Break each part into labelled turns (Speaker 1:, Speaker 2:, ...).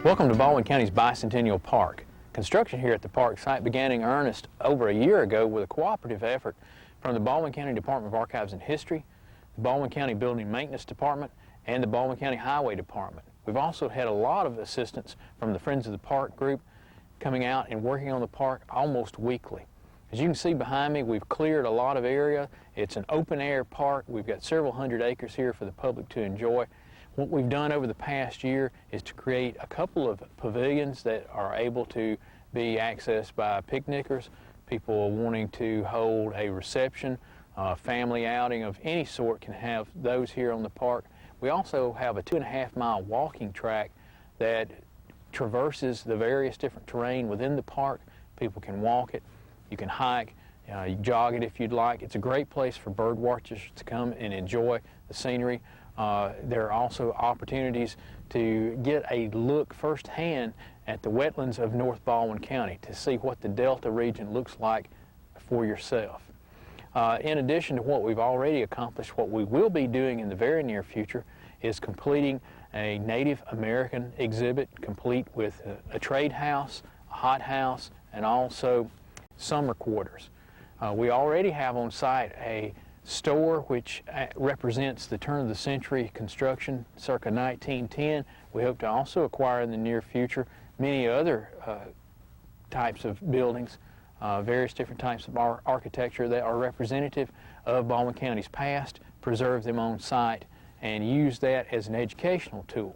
Speaker 1: Welcome to Baldwin County's Bicentennial Park. Construction here at the park site began in earnest over a year ago with a cooperative effort from the Baldwin County Department of Archives and History, the Baldwin County Building and Maintenance Department, and the Baldwin County Highway Department. We've also had a lot of assistance from the Friends of the Park group coming out and working on the park almost weekly. As you can see behind me, we've cleared a lot of area. It's an open-air park. We've got several hundred acres here for the public to enjoy. What we've done over the past year is to create a couple of pavilions that are able to be accessed by picnickers, people wanting to hold a reception, family outing of any sort can have those here on the park. We also have a 2.5-mile walking track that traverses the various different terrain within the park. People can walk it, you can hike, you jog it if you'd like. It's a great place for bird watchers to come and enjoy the scenery. There are also opportunities to get a look firsthand at the wetlands of North Baldwin County to see what the Delta region looks like for yourself. In addition to what we've already accomplished, what we will be doing in the very near future is completing a Native American exhibit complete with a trade house, a hot house, and also summer quarters. We already have on site a store which represents the turn of the century construction circa 1910. We hope to also acquire in the near future many other types of buildings, various different types of architecture that are representative of Baldwin County's past, preserve them on site, and use that as an educational tool.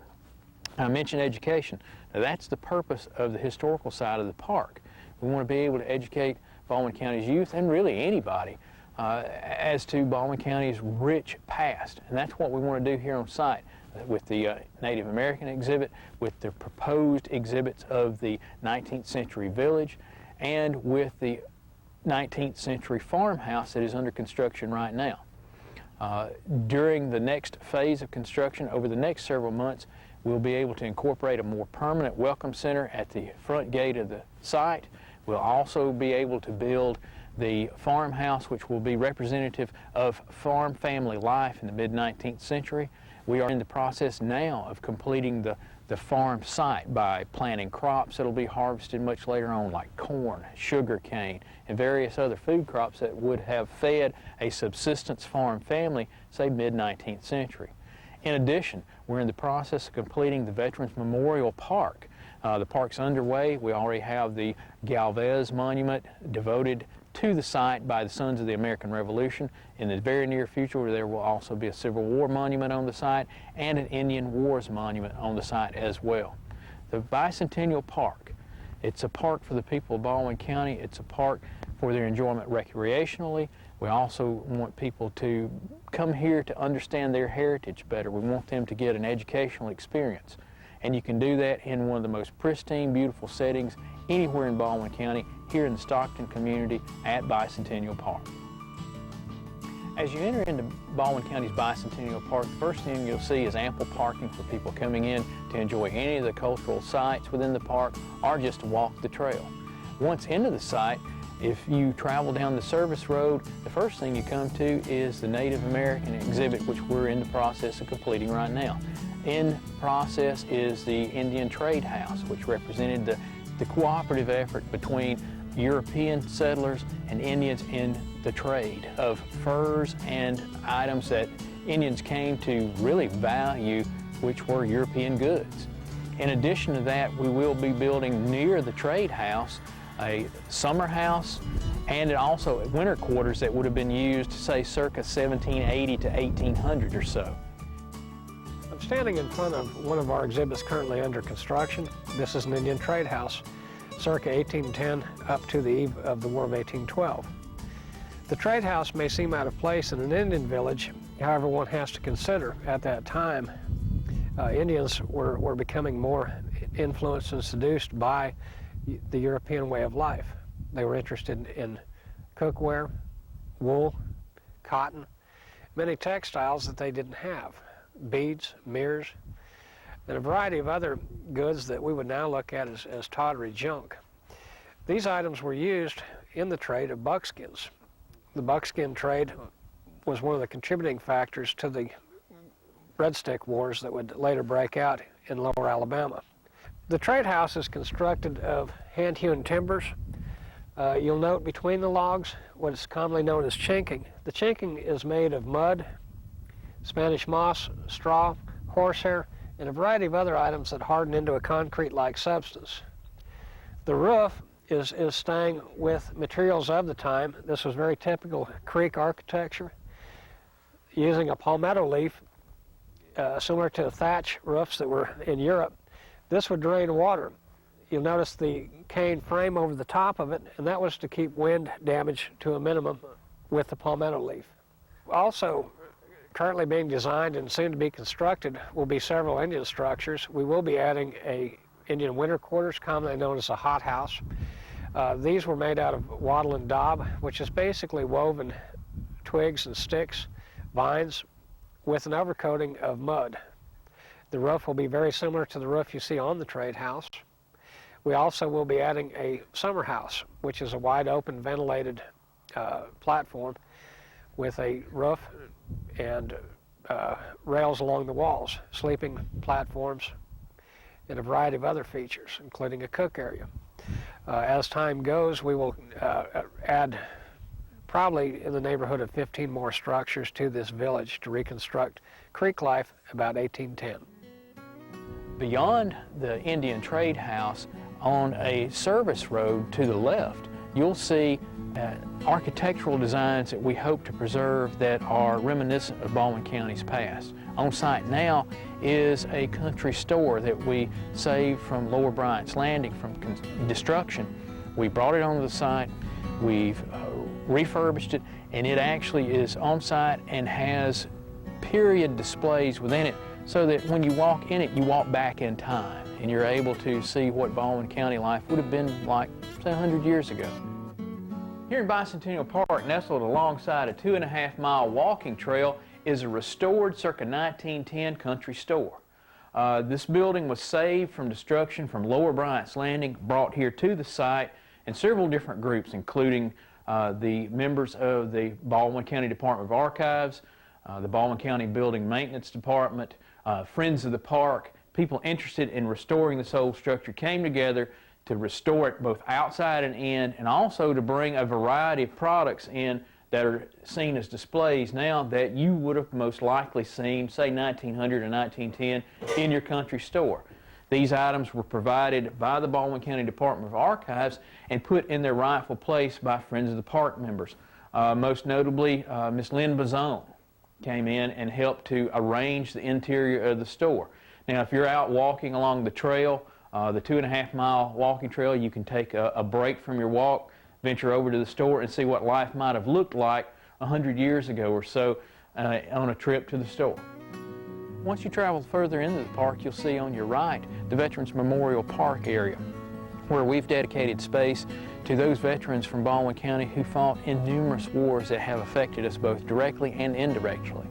Speaker 1: I mentioned education. Now, that's the purpose of the historical side of the park. We want to be able to educate Baldwin County's youth, and really anybody, as to Baldwin County's rich past. And that's what we want to do here on site with the Native American exhibit, with the proposed exhibits of the 19th century village, and with the 19th century farmhouse that is under construction right now. During the next phase of construction, over the next several months, we'll be able to incorporate a more permanent welcome center at the front gate of the site. We'll also be able to build the farmhouse, which will be representative of farm family life in the mid-19th century. We are in the process now of completing the farm site by planting crops that will be harvested much later on, like corn, sugar cane, and various other food crops that would have fed a subsistence farm family, say mid-19th century. In addition, we're in the process of completing the Veterans Memorial Park. The park's underway. We already have the Galvez Monument devoted to the site by the Sons of the American Revolution. In the very near future, there will also be a Civil War monument on the site and an Indian Wars monument on the site as well. The Bicentennial Park, it's a park for the people of Baldwin County. It's a park for their enjoyment recreationally. We also want people to come here to understand their heritage better. We want them to get an educational experience. And you can do that in one of the most pristine, beautiful settings anywhere in Baldwin County, here in the Stockton community at Bicentennial Park. As you enter into Baldwin County's Bicentennial Park, the first thing you'll see is ample parking for people coming in to enjoy any of the cultural sites within the park or just to walk the trail. Once into the site, if you travel down the service road, the first thing you come to is the Native American exhibit, which we're in the process of completing right now. In process is the Indian Trade House, which represented the cooperative effort between European settlers and Indians in the trade of furs and items that Indians came to really value, which were European goods. In addition to that, we will be building near the Trade House a summer house and also winter quarters that would have been used, say, circa 1780 to 1800 or so.
Speaker 2: I'm standing in front of one of our exhibits currently under construction. This is an Indian trade house, circa 1810 up to the eve of the War of 1812. The trade house may seem out of place in an Indian village. However, one has to consider at that time, Indians were becoming more influenced and seduced by the European way of life. They were interested in cookware, wool, cotton, many textiles that they didn't have, beads, mirrors, and a variety of other goods that we would now look at as tawdry junk. These items were used in the trade of buckskins. The buckskin trade was one of the contributing factors to the breadstick wars that would later break out in lower Alabama. The trade house is constructed of hand-hewn timbers. You'll note between the logs what is commonly known as chinking. The chinking is made of mud, Spanish moss, straw, horsehair, and a variety of other items that harden into a concrete-like substance. The roof is staying with materials of the time. This was very typical Creek architecture, using a palmetto leaf, similar to the thatch roofs that were in Europe. This would drain water. You'll notice the cane frame over the top of it, and that was to keep wind damage to a minimum with the palmetto leaf. Also, currently being designed and soon to be constructed will be several Indian structures. We will be adding a Indian winter quarters, commonly known as a hot house. These were made out of wattle and daub, which is basically woven twigs and sticks, vines, with an overcoating of mud. The roof will be very similar to the roof you see on the trade house. We also will be adding a summer house, which is a wide open ventilated platform with a roof and rails along the walls, sleeping platforms, and a variety of other features, including a cook area. As time goes, we will add probably in the neighborhood of 15 more structures to this village to reconstruct Creek life about 1810.
Speaker 1: Beyond the Indian trade house, on a service road to the left, you'll see architectural designs that we hope to preserve that are reminiscent of Baldwin County's past. On site now is a country store that we saved from Lower Bryant's Landing from destruction. We brought it onto the site, we've refurbished it, and it actually is on site and has period displays within it so that when you walk in it, you walk back in time and you're able to see what Baldwin County life would have been like, say, 100 years ago. Here in Bicentennial Park, nestled alongside a 2.5-mile walking trail, is a restored circa 1910 country store. This building was saved from destruction from Lower Bryant's Landing, brought here to the site, and several different groups, including the members of the Baldwin County Department of Archives, the Baldwin County Building Maintenance Department, Friends of the Park, people interested in restoring this old structure came together to restore it both outside and in, and also to bring a variety of products in that are seen as displays now that you would have most likely seen, say, 1900 or 1910 in your country store. These items were provided by the Baldwin County Department of Archives and put in their rightful place by Friends of the Park members. Most notably, Miss Lynn Bazone came in and helped to arrange the interior of the store. Now, if you're out walking along the trail, the 2.5-mile walking trail, you can take a break from your walk, venture over to the store and see what life might have looked like 100 years ago or so on a trip to the store. Once you travel further into the park, you'll see on your right the Veterans Memorial Park area, where we've dedicated space to those veterans from Baldwin County who fought in numerous wars that have affected us both directly and indirectly.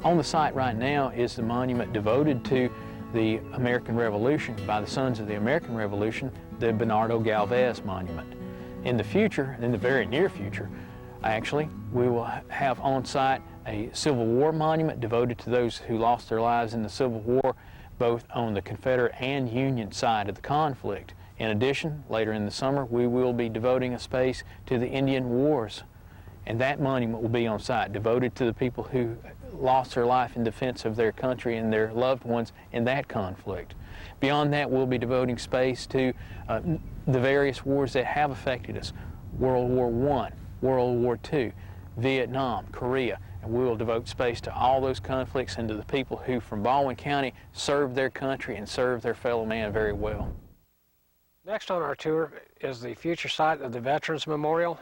Speaker 1: On the site right now is the monument devoted to the American Revolution by the Sons of the American Revolution, the Bernardo Galvez Monument. In the future, in the very near future, actually, we will have on site a Civil War monument devoted to those who lost their lives in the Civil War, both on the Confederate and Union side of the conflict. In addition, later in the summer, we will be devoting a space to the Indian Wars, and that monument will be on site, devoted to the people who lost their life in defense of their country and their loved ones in that conflict. Beyond that, we'll be devoting space to the various wars that have affected us: World War I, World War II, Vietnam, Korea, and we will devote space to all those conflicts and to the people who from Baldwin County served their country and served their fellow man very well.
Speaker 2: Next on our tour is the future site of the Veterans Memorial.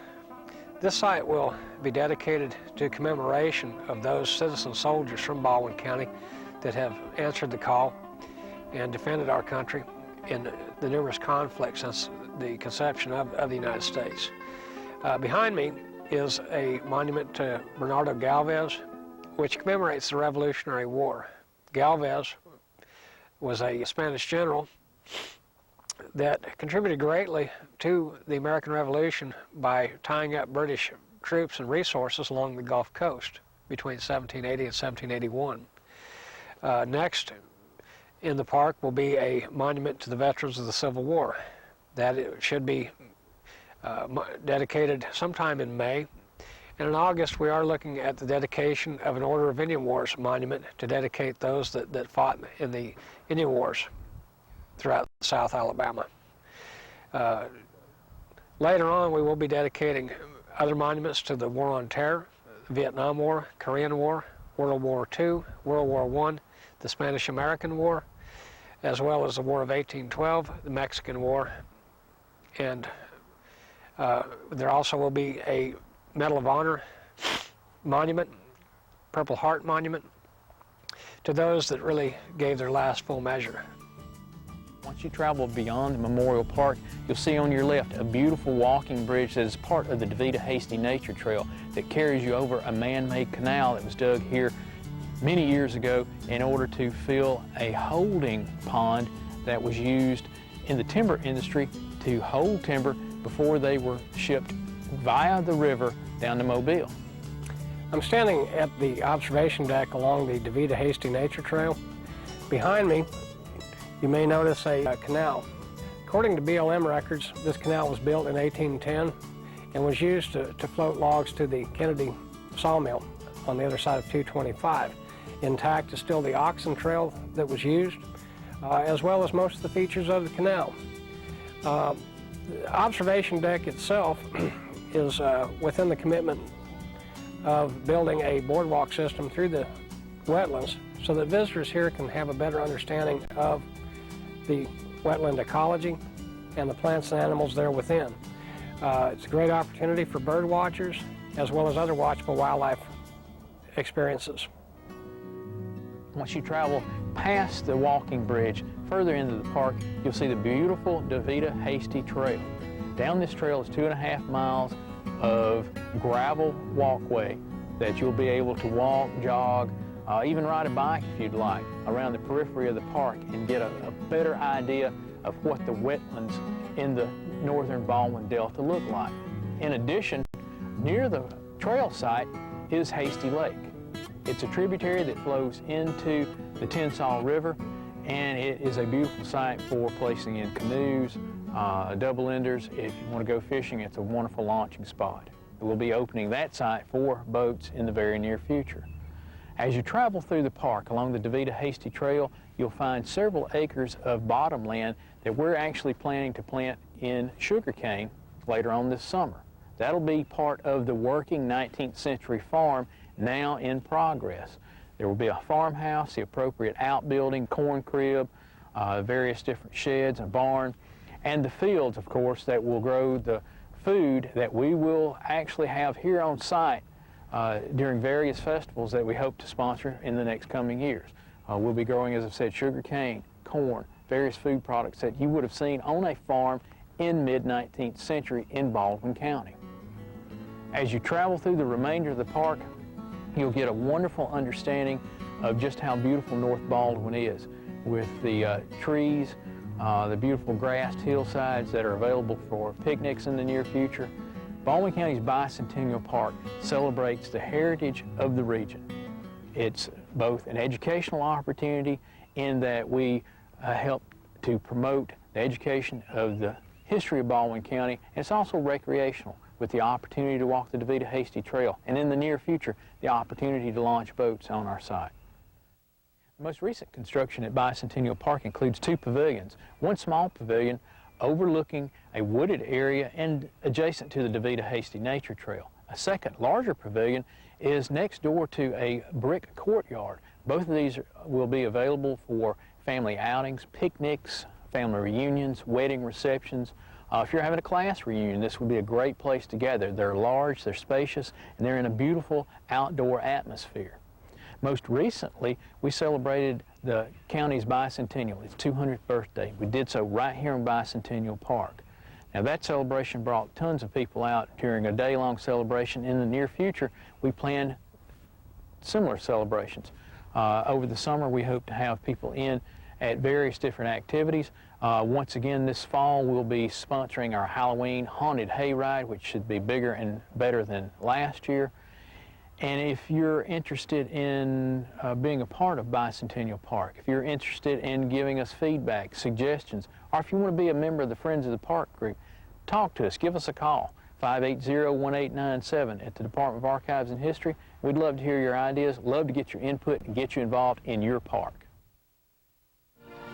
Speaker 2: This site will be dedicated to commemoration of those citizen soldiers from Baldwin County that have answered the call and defended our country in the numerous conflicts since the conception of the United States. Behind me is a monument to Bernardo Galvez, which commemorates the Revolutionary War. Galvez was a Spanish general that contributed greatly to the American Revolution by tying up British troops and resources along the Gulf Coast between 1780 and 1781. Next in the park will be a monument to the veterans of the Civil War. That it should be dedicated sometime in May. And in August, we are looking at the dedication of an Order of Indian Wars monument to dedicate those that fought in the Indian Wars throughout South Alabama. Later on, we will be dedicating other monuments to the War on Terror, the Vietnam War, Korean War, World War II, World War I, the Spanish-American War, as well as the War of 1812, the Mexican War, and there also will be a Medal of Honor monument, Purple Heart monument, to those that really gave their last full measure.
Speaker 1: Once you travel beyond Memorial Park, you'll see on your left a beautiful walking bridge that is part of the DeVita Hasty Nature Trail that carries you over a man-made canal that was dug here many years ago in order to fill a holding pond that was used in the timber industry to hold timber before they were shipped via the river down to Mobile.
Speaker 2: I'm standing at the observation deck along the DeVita Hasty Nature Trail. Behind me, you may notice a canal. According to BLM records, this canal was built in 1810 and was used to float logs to the Kennedy sawmill on the other side of 225. Intact is still the oxen trail that was used, as well as most of the features of the canal. The observation deck itself is within the commitment of building a boardwalk system through the wetlands so that visitors here can have a better understanding of the wetland ecology and the plants and animals there within. It's a great opportunity for bird watchers as well as other watchable wildlife experiences.
Speaker 1: Once you travel past the walking bridge, further into the park, you'll see the beautiful DeVita Hasty Trail. Down this trail is 2.5 miles of gravel walkway that you'll be able to walk, jog, even ride a bike if you'd like, around the periphery of the park and get a better idea of what the wetlands in the northern Baldwin Delta look like. In addition, near the trail site is Hasty Lake. It's a tributary that flows into the Tensas River, and it is a beautiful site for placing in canoes, double-enders. If you want to go fishing, it's a wonderful launching spot. We'll be opening that site for boats in the very near future. As you travel through the park along the DeVita Hasty Trail, you'll find several acres of bottomland that we're actually planning to plant in sugarcane later on this summer. That'll be part of the working 19th century farm now in progress. There will be a farmhouse, the appropriate outbuilding, corn crib, various different sheds, a barn, and the fields, of course, that will grow the food that we will actually have here on site during various festivals that we hope to sponsor in the next coming years. We'll be growing, as I've said, sugar cane, corn, various food products that you would have seen on a farm in mid-19th century in Baldwin County. As you travel through the remainder of the park, you'll get a wonderful understanding of just how beautiful North Baldwin is, with the trees, the beautiful grassed hillsides that are available for picnics in the near future. Baldwin County's Bicentennial Park celebrates the heritage of the region. It's both an educational opportunity in that we help to promote the education of the history of Baldwin County, and it's also recreational with the opportunity to walk the DeVita Hasty Trail, and in the near future, the opportunity to launch boats on our site. The most recent construction at Bicentennial Park includes 2 pavilions, one small pavilion overlooking a wooded area and adjacent to the DeVita Hasty Nature Trail. A second, larger pavilion is next door to a brick courtyard. Both of these will be available for family outings, picnics, family reunions, wedding receptions. If you're having a class reunion, this would be a great place to gather. They're large, they're spacious, and they're in a beautiful outdoor atmosphere. Most recently, we celebrated the county's bicentennial, its 200th birthday. We did so right here in Bicentennial Park. Now that celebration brought tons of people out during a day-long celebration. In the near future, we plan similar celebrations. Over the summer, we hope to have people in at various different activities. Once again, this fall, we'll be sponsoring our Halloween Haunted Hayride, which should be bigger and better than last year. And if you're interested in being a part of Bicentennial Park, if you're interested in giving us feedback, suggestions, or if you want to be a member of the Friends of the Park group, talk to us, give us a call, 580-1897 at the Department of Archives and History. We'd love to hear your ideas, love to get your input and get you involved in your park.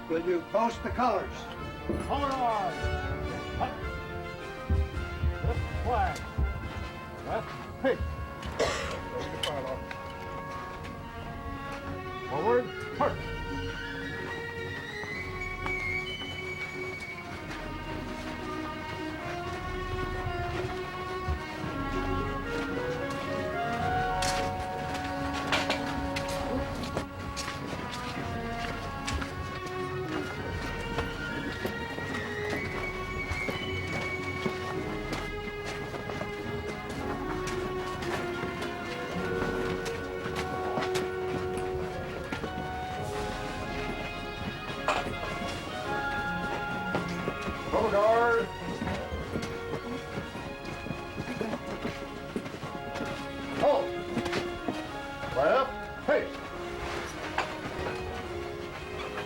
Speaker 3: Will you post the colors?
Speaker 1: Hold on! Up. Lift the flag. Left, pick. Forward, march.
Speaker 3: Guard. Hold. Left. Hey.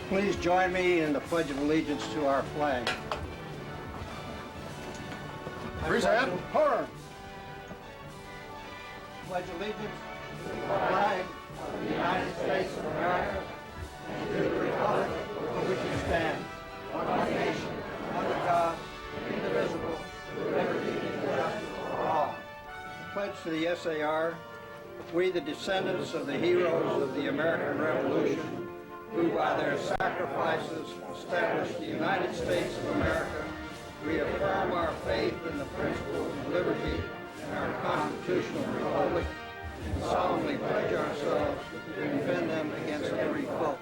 Speaker 3: Please join me in the Pledge of Allegiance to our flag. Raise hand. Arms. Pledge allegiance to the flag of the United States of America and to the republic for which it stands, one nation, under God, indivisible, with liberty and justice for all. Pledge to the SAR, we the descendants of the heroes of the American Revolution, who by their sacrifices established the United States of America, reaffirm our faith in the principles of liberty and our constitutional republic, and solemnly pledge ourselves to defend them against every foe.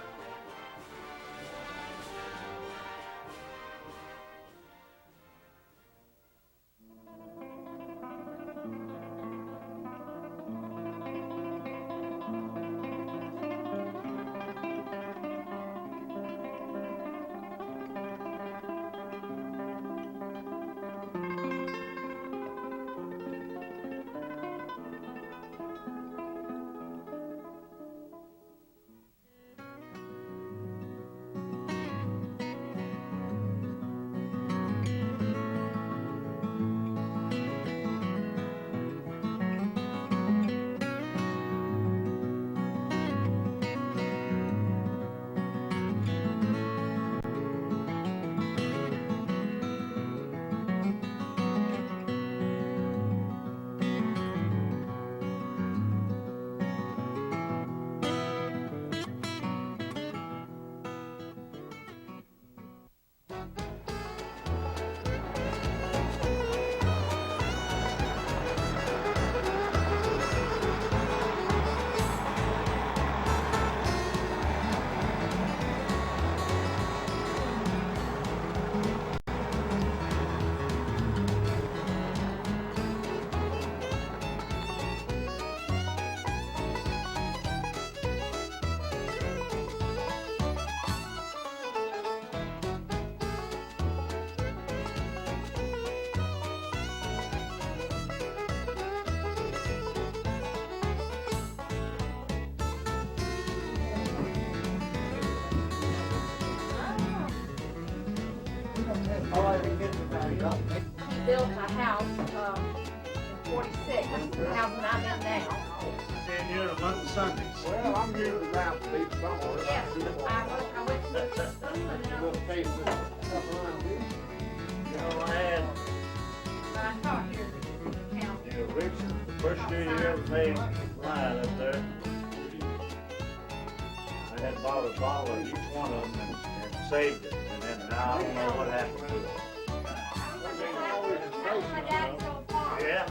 Speaker 4: He built a house in 46, the house that I'm in now.
Speaker 3: Staying here a month of Sundays.
Speaker 5: Well, I'm usually around to leave somewhere.
Speaker 4: Yes, I went to the school and then
Speaker 5: Little face stuff around here.
Speaker 3: You know, I had,
Speaker 4: I taught here in the county.
Speaker 3: you know, Richard, the first year you ever made line up there. I had bought a bottle of each one of them and saved it, and then now I don't know what happened to it.
Speaker 4: My dad's old farm.
Speaker 3: Yeah,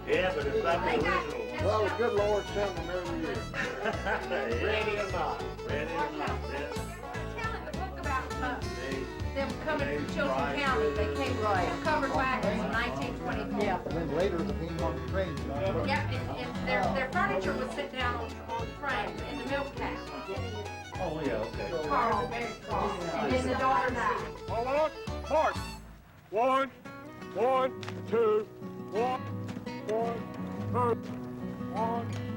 Speaker 3: yeah, but it's not the original one.
Speaker 5: Well, the good Lord sends them every year.
Speaker 3: Yeah.
Speaker 5: Ready or not.
Speaker 3: Ready or not, yeah.
Speaker 4: Telling the book about
Speaker 3: They-
Speaker 4: them coming from Chilton County. They came with covered wagons in 1924. Yeah.
Speaker 5: And then later, the being on the train.
Speaker 4: Yep, and their furniture was sit down on frames in the milk cow.
Speaker 3: Oh, yeah, okay.
Speaker 4: Carl, married Carl. And then the daughter died.
Speaker 6: Hold on, march. 1, 1, 2, 1, 1, 2,
Speaker 2: on.